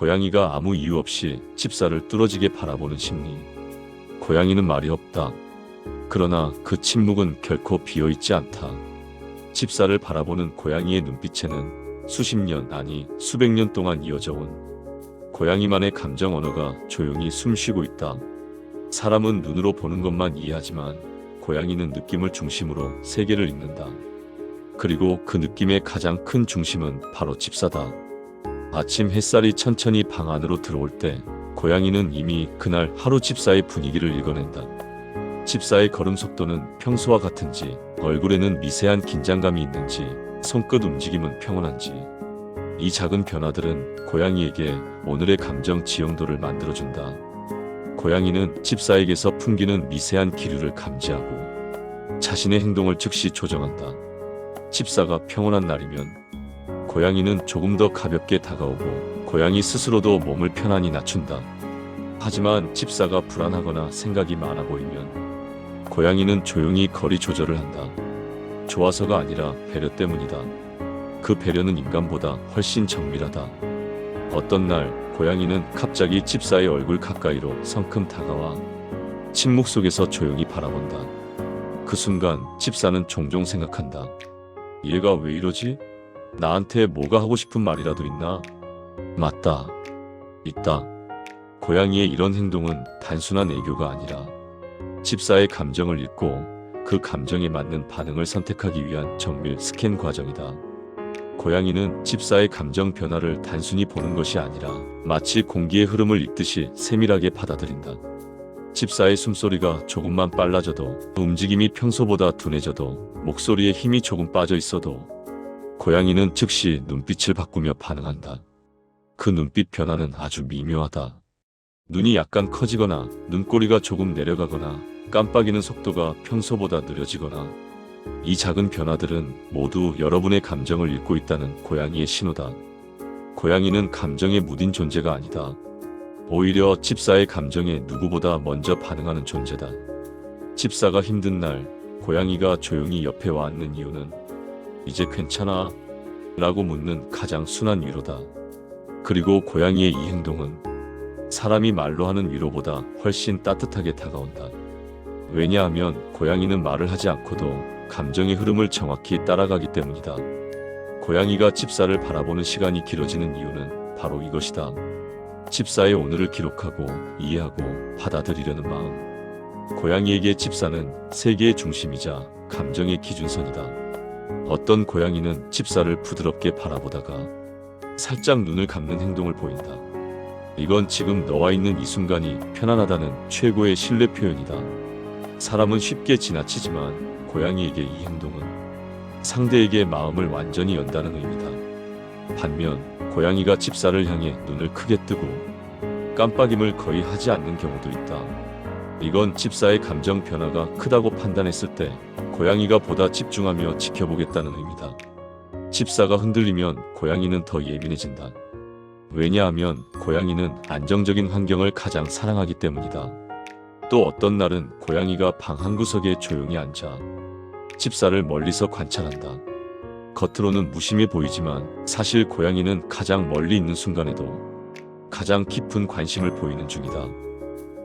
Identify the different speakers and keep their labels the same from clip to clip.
Speaker 1: 고양이가 아무 이유 없이 집사를 뚫어지게 바라보는 심리. 고양이는 말이 없다. 그러나 그 침묵은 결코 비어있지 않다. 집사를 바라보는 고양이의 눈빛에는 수십 년, 아니 수백 년 동안 이어져 온 고양이만의 감정 언어가 조용히 숨쉬고 있다. 사람은 눈으로 보는 것만 이해하지만 고양이는 느낌을 중심으로 세계를 읽는다. 그리고 그 느낌의 가장 큰 중심은 바로 집사다. 아침 햇살이 천천히 방 안으로 들어올 때 고양이는 이미 그날 하루 집사의 분위기를 읽어낸다. 집사의 걸음 속도는 평소와 같은지, 얼굴에는 미세한 긴장감이 있는지, 손끝 움직임은 평온한지. 이 작은 변화들은 고양이에게 오늘의 감정 지형도를 만들어준다. 고양이는 집사에게서 풍기는 미세한 기류를 감지하고 자신의 행동을 즉시 조정한다. 집사가 평온한 날이면 고양이는 조금 더 가볍게 다가오고 고양이 스스로도 몸을 편안히 낮춘다. 하지만 집사가 불안하거나 생각이 많아 보이면 고양이는 조용히 거리 조절을 한다. 좋아서가 아니라 배려 때문이다. 그 배려는 인간보다 훨씬 정밀하다. 어떤 날 고양이는 갑자기 집사의 얼굴 가까이로 성큼 다가와 침묵 속에서 조용히 바라본다. 그 순간 집사는 종종 생각한다. 얘가 왜 이러지? 나한테 뭐가 하고 싶은 말이라도 있나? 맞다. 있다. 고양이의 이런 행동은 단순한 애교가 아니라 집사의 감정을 읽고 그 감정에 맞는 반응을 선택하기 위한 정밀 스캔 과정이다. 고양이는 집사의 감정 변화를 단순히 보는 것이 아니라 마치 공기의 흐름을 읽듯이 세밀하게 받아들인다. 집사의 숨소리가 조금만 빨라져도, 움직임이 평소보다 둔해져도, 목소리에 힘이 조금 빠져 있어도 고양이는 즉시 눈빛을 바꾸며 반응한다. 그 눈빛 변화는 아주 미묘하다. 눈이 약간 커지거나, 눈꼬리가 조금 내려가거나, 깜빡이는 속도가 평소보다 느려지거나, 이 작은 변화들은 모두 여러분의 감정을 읽고 있다는 고양이의 신호다. 고양이는 감정에 무딘 존재가 아니다. 오히려 집사의 감정에 누구보다 먼저 반응하는 존재다. 집사가 힘든 날, 고양이가 조용히 옆에 와 앉는 이유는 이제 괜찮아? 라고 묻는 가장 순한 위로다. 그리고 고양이의 이 행동은 사람이 말로 하는 위로보다 훨씬 따뜻하게 다가온다. 왜냐하면 고양이는 말을 하지 않고도 감정의 흐름을 정확히 따라가기 때문이다. 고양이가 집사를 바라보는 시간이 길어지는 이유는 바로 이것이다. 집사의 오늘을 기록하고 이해하고 받아들이려는 마음. 고양이에게 집사는 세계의 중심이자 감정의 기준선이다. 어떤 고양이는 집사를 부드럽게 바라보다가 살짝 눈을 감는 행동을 보인다. 이건 지금 너와 있는 이 순간이 편안하다는 최고의 신뢰 표현이다. 사람은 쉽게 지나치지만 고양이에게 이 행동은 상대에게 마음을 완전히 연다는 의미다. 반면 고양이가 집사를 향해 눈을 크게 뜨고 깜빡임을 거의 하지 않는 경우도 있다. 이건 집사의 감정 변화가 크다고 판단했을 때 고양이가 보다 집중하며 지켜보겠다는 의미다. 집사가 흔들리면 고양이는 더 예민해진다. 왜냐하면 고양이는 안정적인 환경을 가장 사랑하기 때문이다. 또 어떤 날은 고양이가 방 한구석에 조용히 앉아 집사를 멀리서 관찰한다. 겉으로는 무심해 보이지만 사실 고양이는 가장 멀리 있는 순간에도 가장 깊은 관심을 보이는 중이다.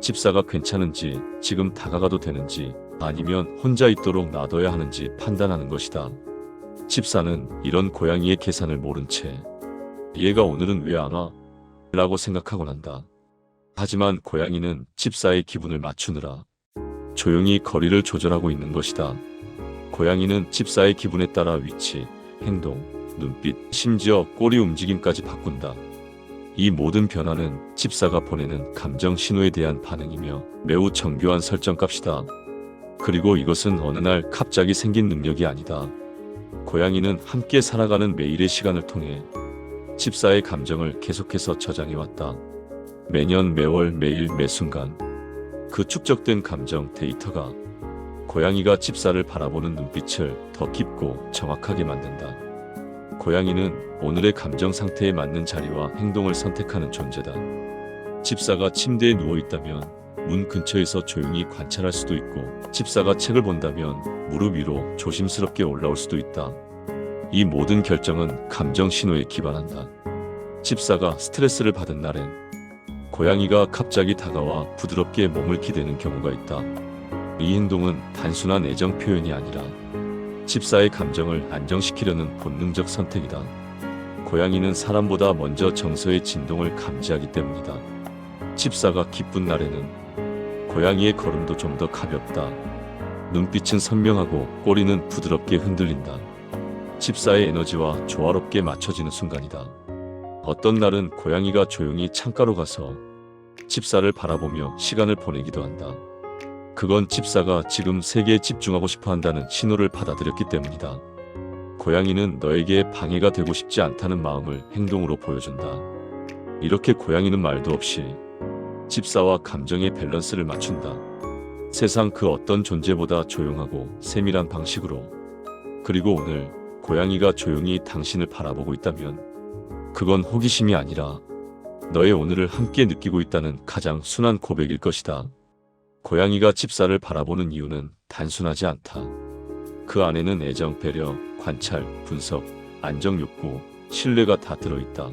Speaker 1: 집사가 괜찮은지, 지금 다가가도 되는지, 아니면 혼자 있도록 놔둬야 하는지 판단하는 것이다. 집사는 이런 고양이의 계산을 모른 채 얘가 오늘은 왜 안 와? 라고 생각하곤 한다. 하지만 고양이는 집사의 기분을 맞추느라 조용히 거리를 조절하고 있는 것이다. 고양이는 집사의 기분에 따라 위치, 행동, 눈빛, 심지어 꼬리 움직임까지 바꾼다. 이 모든 변화는 집사가 보내는 감정 신호에 대한 반응이며 매우 정교한 설정값이다. 그리고 이것은 어느 날 갑자기 생긴 능력이 아니다. 고양이는 함께 살아가는 매일의 시간을 통해 집사의 감정을 계속해서 저장해왔다. 매년, 매월, 매일, 매순간 그 축적된 감정 데이터가 고양이가 집사를 바라보는 눈빛을 더 깊고 정확하게 만든다. 고양이는 오늘의 감정 상태에 맞는 자리와 행동을 선택하는 존재다. 집사가 침대에 누워있다면 문 근처에서 조용히 관찰할 수도 있고, 집사가 책을 본다면 무릎 위로 조심스럽게 올라올 수도 있다. 이 모든 결정은 감정 신호에 기반한다. 집사가 스트레스를 받은 날엔 고양이가 갑자기 다가와 부드럽게 몸을 기대는 경우가 있다. 이 행동은 단순한 애정 표현이 아니라 집사의 감정을 안정시키려는 본능적 선택이다. 고양이는 사람보다 먼저 정서의 진동을 감지하기 때문이다. 집사가 기쁜 날에는 고양이의 걸음도 좀 더 가볍다. 눈빛은 선명하고 꼬리는 부드럽게 흔들린다. 집사의 에너지와 조화롭게 맞춰지는 순간이다. 어떤 날은 고양이가 조용히 창가로 가서 집사를 바라보며 시간을 보내기도 한다. 그건 집사가 지금 세계에 집중하고 싶어 한다는 신호를 받아들였기 때문이다. 고양이는 너에게 방해가 되고 싶지 않다는 마음을 행동으로 보여준다. 이렇게 고양이는 말도 없이 집사와 감정의 밸런스를 맞춘다. 세상 그 어떤 존재보다 조용하고 세밀한 방식으로. 그리고 오늘 고양이가 조용히 당신을 바라보고 있다면 그건 호기심이 아니라 너의 오늘을 함께 느끼고 있다는 가장 순한 고백일 것이다. 고양이가 집사를 바라보는 이유는 단순하지 않다. 그 안에는 애정, 배려, 관찰, 분석, 안정 욕구, 신뢰가 다 들어있다.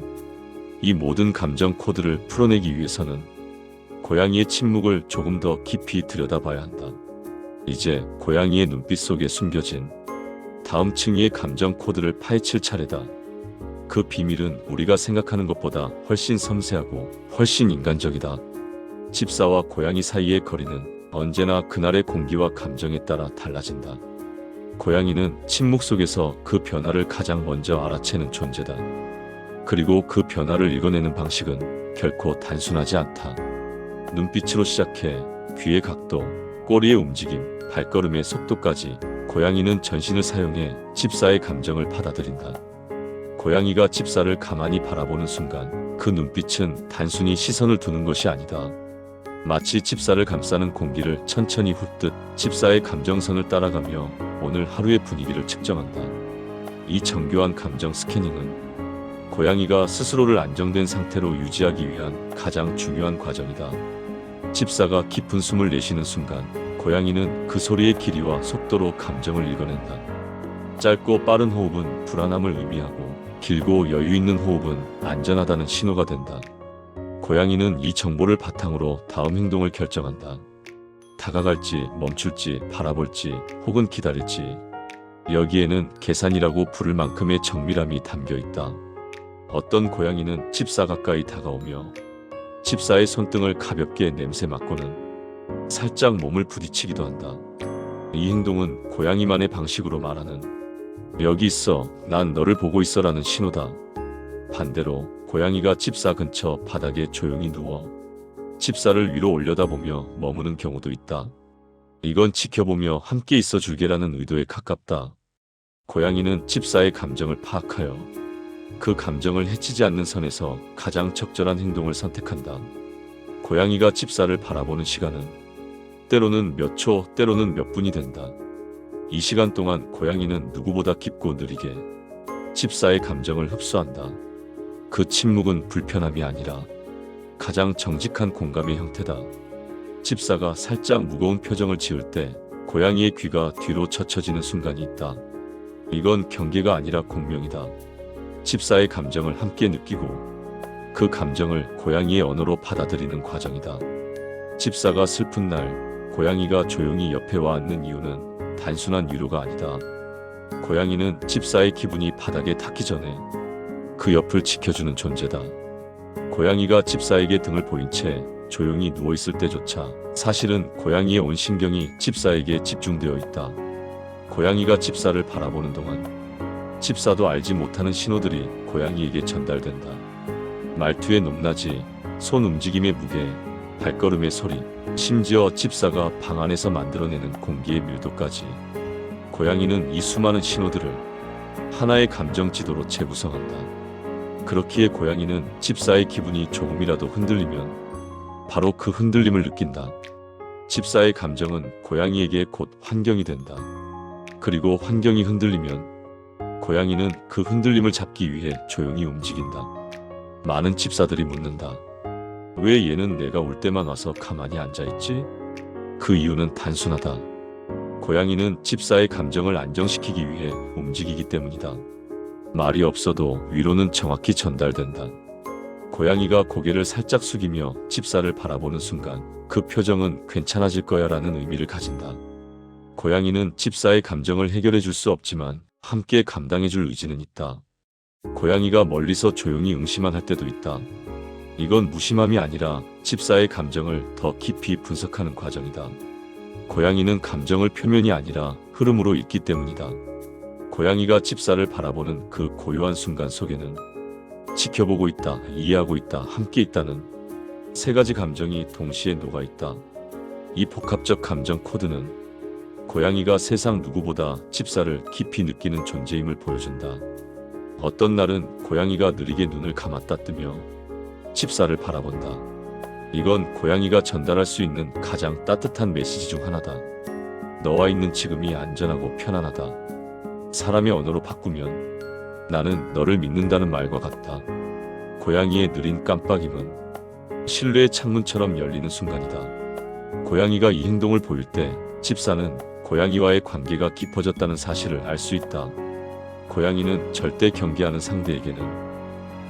Speaker 1: 이 모든 감정 코드를 풀어내기 위해서는 고양이의 침묵을 조금 더 깊이 들여다봐야 한다. 이제 고양이의 눈빛 속에 숨겨진 다음 층위의 감정 코드를 파헤칠 차례다. 그 비밀은 우리가 생각하는 것보다 훨씬 섬세하고 훨씬 인간적이다. 집사와 고양이 사이의 거리는 언제나 그날의 공기와 감정에 따라 달라진다. 고양이는 침묵 속에서 그 변화를 가장 먼저 알아채는 존재다. 그리고 그 변화를 읽어내는 방식은 결코 단순하지 않다. 눈빛으로 시작해 귀의 각도, 꼬리의 움직임, 발걸음의 속도까지 고양이는 전신을 사용해 집사의 감정을 받아들인다. 고양이가 집사를 가만히 바라보는 순간 그 눈빛은 단순히 시선을 두는 것이 아니다. 마치 집사를 감싸는 공기를 천천히 훑듯 집사의 감정선을 따라가며 오늘 하루의 분위기를 측정한다. 이 정교한 감정 스캐닝은 고양이가 스스로를 안정된 상태로 유지하기 위한 가장 중요한 과정이다. 집사가 깊은 숨을 내쉬는 순간 고양이는 그 소리의 길이와 속도로 감정을 읽어낸다. 짧고 빠른 호흡은 불안함을 의미하고 길고 여유 있는 호흡은 안전하다는 신호가 된다. 고양이는 이 정보를 바탕으로 다음 행동을 결정한다. 다가갈지 멈출지 바라볼지 혹은 기다릴지. 여기에는 계산이라고 부를 만큼의 정밀함이 담겨 있다. 어떤 고양이는 집사 가까이 다가오며 집사의 손등을 가볍게 냄새 맡고는 살짝 몸을 부딪히기도 한다. 이 행동은 고양이만의 방식으로 말하는 여기 있어, 난 너를 보고 있어 라는 신호다. 반대로 고양이가 집사 근처 바닥에 조용히 누워 집사를 위로 올려다보며 머무는 경우도 있다. 이건 지켜보며 함께 있어 줄게라는 의도에 가깝다. 고양이는 집사의 감정을 파악하여 그 감정을 해치지 않는 선에서 가장 적절한 행동을 선택한다. 고양이가 집사를 바라보는 시간은 때로는 몇 초, 때로는 몇 분이 된다. 이 시간 동안 고양이는 누구보다 깊고 느리게 집사의 감정을 흡수한다. 그 침묵은 불편함이 아니라 가장 정직한 공감의 형태다. 집사가 살짝 무거운 표정을 지을 때 고양이의 귀가 뒤로 젖혀지는 순간이 있다. 이건 경계가 아니라 공명이다. 집사의 감정을 함께 느끼고 그 감정을 고양이의 언어로 받아들이는 과정이다. 집사가 슬픈 날 고양이가 조용히 옆에 와 앉는 이유는 단순한 위로가 아니다. 고양이는 집사의 기분이 바닥에 닿기 전에 그 옆을 지켜주는 존재다. 고양이가 집사에게 등을 보인 채 조용히 누워있을 때조차 사실은 고양이의 온 신경이 집사에게 집중되어 있다. 고양이가 집사를 바라보는 동안 집사도 알지 못하는 신호들이 고양이에게 전달된다. 말투의 높낮이, 손 움직임의 무게, 발걸음의 소리, 심지어 집사가 방 안에서 만들어내는 공기의 밀도까지. 고양이는 이 수많은 신호들을 하나의 감정 지도로 재구성한다. 그렇기에 고양이는 집사의 기분이 조금이라도 흔들리면 바로 그 흔들림을 느낀다. 집사의 감정은 고양이에게 곧 환경이 된다. 그리고 환경이 흔들리면 고양이는 그 흔들림을 잡기 위해 조용히 움직인다. 많은 집사들이 묻는다. 왜 얘는 내가 올 때만 와서 가만히 앉아있지? 그 이유는 단순하다. 고양이는 집사의 감정을 안정시키기 위해 움직이기 때문이다. 말이 없어도 위로는 정확히 전달된다. 고양이가 고개를 살짝 숙이며 집사를 바라보는 순간 그 표정은 괜찮아질 거야 라는 의미를 가진다. 고양이는 집사의 감정을 해결해 줄 수 없지만 함께 감당해 줄 의지는 있다. 고양이가 멀리서 조용히 응시만 할 때도 있다. 이건 무심함이 아니라 집사의 감정을 더 깊이 분석하는 과정이다. 고양이는 감정을 표면이 아니라 흐름으로 읽기 때문이다. 고양이가 집사를 바라보는 그 고요한 순간 속에는 지켜보고 있다, 이해하고 있다, 함께 있다는 세 가지 감정이 동시에 녹아있다. 이 복합적 감정 코드는 고양이가 세상 누구보다 집사를 깊이 느끼는 존재임을 보여준다. 어떤 날은 고양이가 느리게 눈을 감았다 뜨며 집사를 바라본다. 이건 고양이가 전달할 수 있는 가장 따뜻한 메시지 중 하나다. 너와 있는 지금이 안전하고 편안하다. 사람의 언어로 바꾸면 나는 너를 믿는다는 말과 같다. 고양이의 느린 깜빡임은 신뢰의 창문처럼 열리는 순간이다. 고양이가 이 행동을 보일 때 집사는 고양이와의 관계가 깊어졌다는 사실을 알 수 있다. 고양이는 절대 경계하는 상대에게는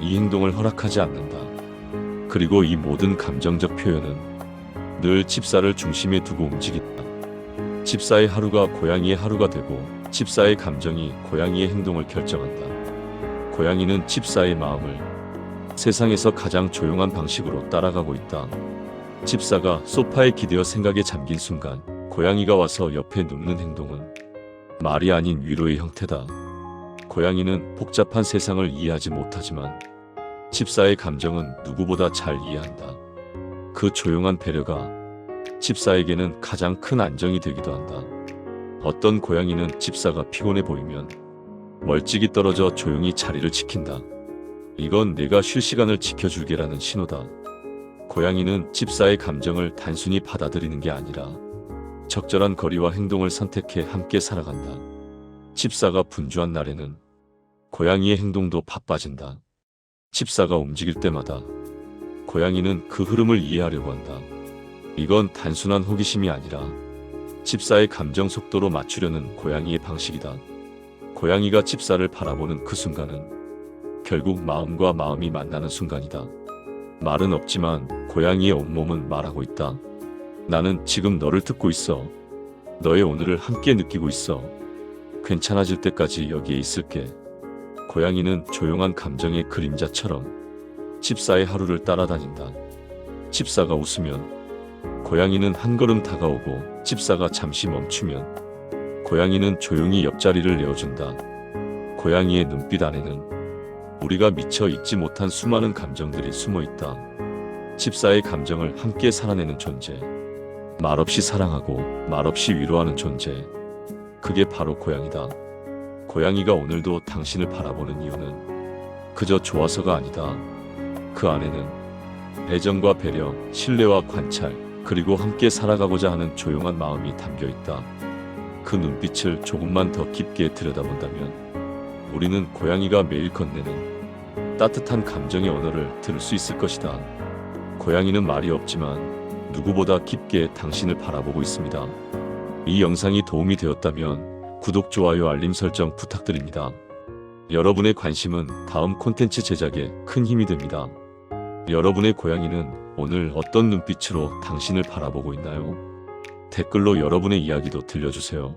Speaker 1: 이 행동을 허락하지 않는다. 그리고 이 모든 감정적 표현은 늘 집사를 중심에 두고 움직인다. 집사의 하루가 고양이의 하루가 되고 집사의 감정이 고양이의 행동을 결정한다. 고양이는 집사의 마음을 세상에서 가장 조용한 방식으로 따라가고 있다. 집사가 소파에 기대어 생각에 잠긴 순간 고양이가 와서 옆에 눕는 행동은 말이 아닌 위로의 형태다. 고양이는 복잡한 세상을 이해하지 못하지만 집사의 감정은 누구보다 잘 이해한다. 그 조용한 배려가 집사에게는 가장 큰 안정이 되기도 한다. 어떤 고양이는 집사가 피곤해 보이면 멀찍이 떨어져 조용히 자리를 지킨다. 이건 내가 쉴 시간을 지켜줄게라는 신호다. 고양이는 집사의 감정을 단순히 받아들이는 게 아니라 적절한 거리와 행동을 선택해 함께 살아간다. 집사가 분주한 날에는 고양이의 행동도 바빠진다. 집사가 움직일 때마다 고양이는 그 흐름을 이해하려고 한다. 이건 단순한 호기심이 아니라 집사의 감정 속도로 맞추려는 고양이의 방식이다. 고양이가 집사를 바라보는 그 순간은 결국 마음과 마음이 만나는 순간이다. 말은 없지만 고양이의 온몸은 말하고 있다. 나는 지금 너를 듣고 있어. 너의 오늘을 함께 느끼고 있어. 괜찮아질 때까지 여기에 있을게. 고양이는 조용한 감정의 그림자처럼 집사의 하루를 따라다닌다. 집사가 웃으면 고양이는 한 걸음 다가오고 집사가 잠시 멈추면 고양이는 조용히 옆자리를 내어준다. 고양이의 눈빛 안에는 우리가 미처 잊지 못한 수많은 감정들이 숨어 있다. 집사의 감정을 함께 살아내는 존재. 말없이 사랑하고 말없이 위로하는 존재. 그게 바로 고양이다. 고양이가 오늘도 당신을 바라보는 이유는 그저 좋아서가 아니다. 그 안에는 애정과 배려, 신뢰와 관찰, 그리고 함께 살아가고자 하는 조용한 마음이 담겨 있다. 그 눈빛을 조금만 더 깊게 들여다본다면 우리는 고양이가 매일 건네는 따뜻한 감정의 언어를 들을 수 있을 것이다. 고양이는 말이 없지만 누구보다 깊게 당신을 바라보고 있습니다. 이 영상이 도움이 되었다면 구독, 좋아요, 알림 설정 부탁드립니다. 여러분의 관심은 다음 콘텐츠 제작에 큰 힘이 됩니다. 여러분의 고양이는 오늘 어떤 눈빛으로 당신을 바라보고 있나요? 댓글로 여러분의 이야기도 들려주세요.